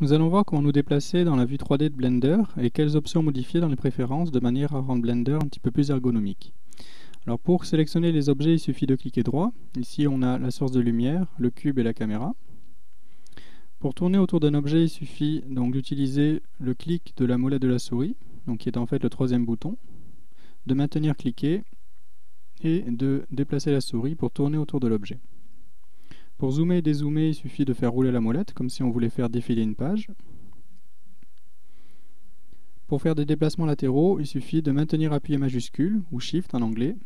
Nous allons voir comment nous déplacer dans la vue 3D de Blender et quelles options modifier dans les préférences de manière à rendre Blender un petit peu plus ergonomique. Alors pour sélectionner les objets, il suffit de cliquer droit. Ici on a la source de lumière, le cube et la caméra. Pour tourner autour d'un objet, il suffit donc d'utiliser le clic de la molette de la souris, donc qui est en fait le troisième bouton, de maintenir cliqué et de déplacer la souris pour tourner autour de l'objet. Pour zoomer et dézoomer, il suffit de faire rouler la molette, comme si on voulait faire défiler une page. Pour faire des déplacements latéraux, il suffit de maintenir appuyé majuscule, ou Shift en anglais,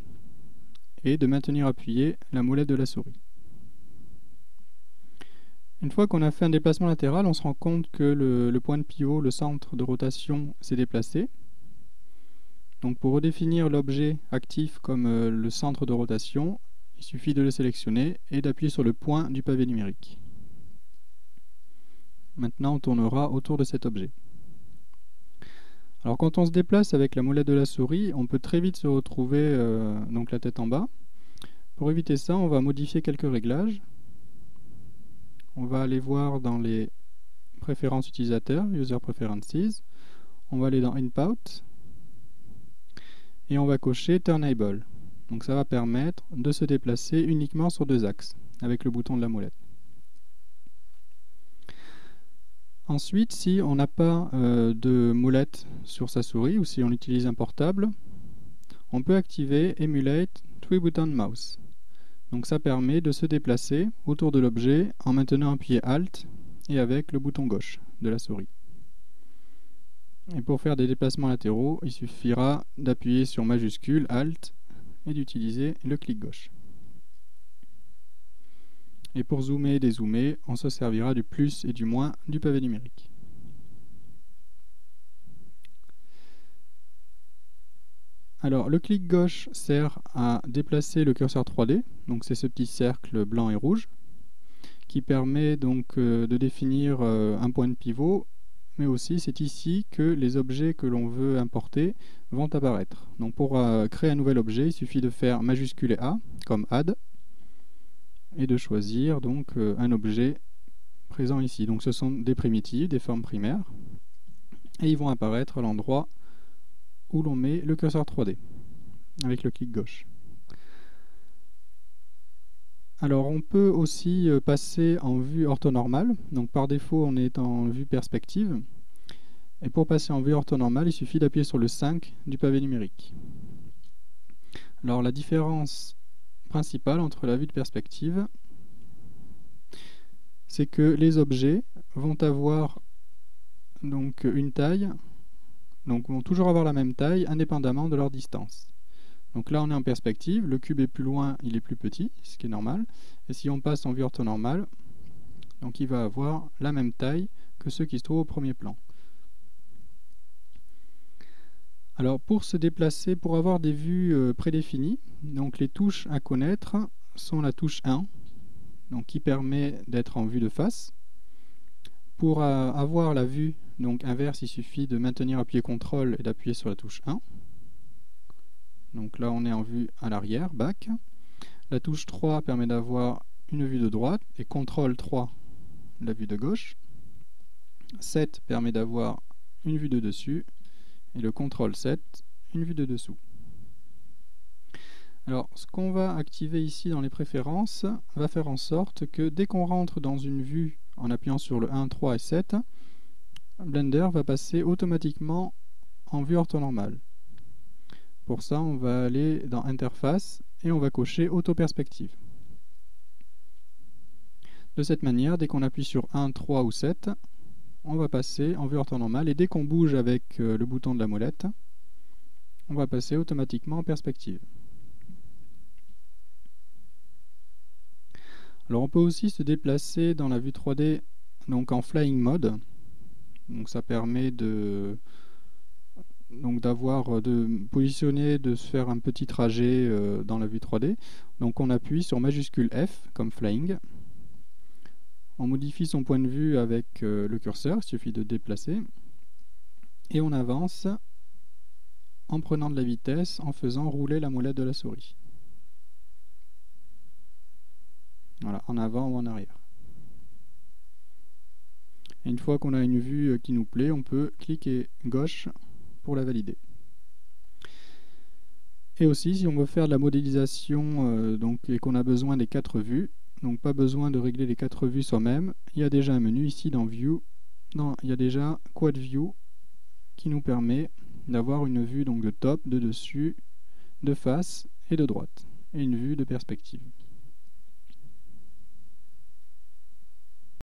et de maintenir appuyé la molette de la souris. Une fois qu'on a fait un déplacement latéral, on se rend compte que le point de pivot, le centre de rotation, s'est déplacé. Donc pour redéfinir l'objet actif comme le centre de rotation, il suffit de le sélectionner et d'appuyer sur le point du pavé numérique. Maintenant, on tournera autour de cet objet. Alors quand on se déplace avec la molette de la souris, on peut très vite se retrouver donc la tête en bas. Pour éviter ça, on va modifier quelques réglages. On va aller voir dans les préférences utilisateurs, User Preferences. On va aller dans Input et on va cocher Turnable. Donc ça va permettre de se déplacer uniquement sur deux axes avec le bouton de la molette. Ensuite, si on n'a pas de molette sur sa souris ou si on utilise un portable, on peut activer Emulate Three Button Mouse. Donc ça permet de se déplacer autour de l'objet en maintenant appuyé Alt et avec le bouton gauche de la souris. Et pour faire des déplacements latéraux, il suffira d'appuyer sur majuscule Alt et d'utiliser le clic gauche. Et pour zoomer et dézoomer, on se servira du plus et du moins du pavé numérique. Alors, le clic gauche sert à déplacer le curseur 3D, donc c'est ce petit cercle blanc et rouge, qui permet donc de définir un point de pivot, mais aussi c'est ici que les objets que l'on veut importer vont apparaître. Donc pour créer un nouvel objet, il suffit de faire majuscule et A, comme Add, et de choisir donc un objet présent ici. Donc ce sont des primitives, des formes primaires, et ils vont apparaître à l'endroit où l'on met le curseur 3D, avec le clic gauche. Alors on peut aussi passer en vue orthonormale, donc par défaut on est en vue perspective, et pour passer en vue orthonormale il suffit d'appuyer sur le 5 du pavé numérique. Alors la différence principale entre la vue de perspective, c'est que les objets vont avoir donc une taille, donc vont toujours avoir la même taille indépendamment de leur distance. Donc là on est en perspective, le cube est plus loin, il est plus petit, ce qui est normal. Et si on passe en vue orthonormale, donc il va avoir la même taille que ceux qui se trouvent au premier plan. Alors pour se déplacer, pour avoir des vues prédéfinies, donc les touches à connaître sont la touche 1, donc qui permet d'être en vue de face. Pour avoir la vue donc inverse, il suffit de maintenir appuyé CTRL et d'appuyer sur la touche 1. Donc là on est en vue à l'arrière, back. La touche 3 permet d'avoir une vue de droite et CTRL 3 la vue de gauche. 7 permet d'avoir une vue de dessus et le CTRL 7 une vue de dessous. Alors ce qu'on va activer ici dans les préférences va faire en sorte que dès qu'on rentre dans une vue en appuyant sur le 1, 3 et 7, Blender va passer automatiquement en vue orthonormale. Pour ça, on va aller dans Interface et on va cocher Auto-perspective. De cette manière, dès qu'on appuie sur 1, 3 ou 7, on va passer en vue orthonormale et dès qu'on bouge avec le bouton de la molette, on va passer automatiquement en perspective. Alors on peut aussi se déplacer dans la vue 3D donc en flying mode. Donc ça permet de positionner, de se faire un petit trajet dans la vue 3D. Donc on appuie sur majuscule F comme flying. On modifie son point de vue avec le curseur, il suffit de déplacer. Et on avance en prenant de la vitesse, en faisant rouler la molette de la souris. Voilà, en avant ou en arrière. Et une fois qu'on a une vue qui nous plaît, on peut cliquer gauche pour la valider. Et aussi, si on veut faire de la modélisation et qu'on a besoin des 4 vues, donc pas besoin de régler les 4 vues soi-même, il y a déjà un menu ici dans View, il y a déjà Quad View qui nous permet d'avoir une vue donc de top, de dessus, de face et de droite, et une vue de perspective.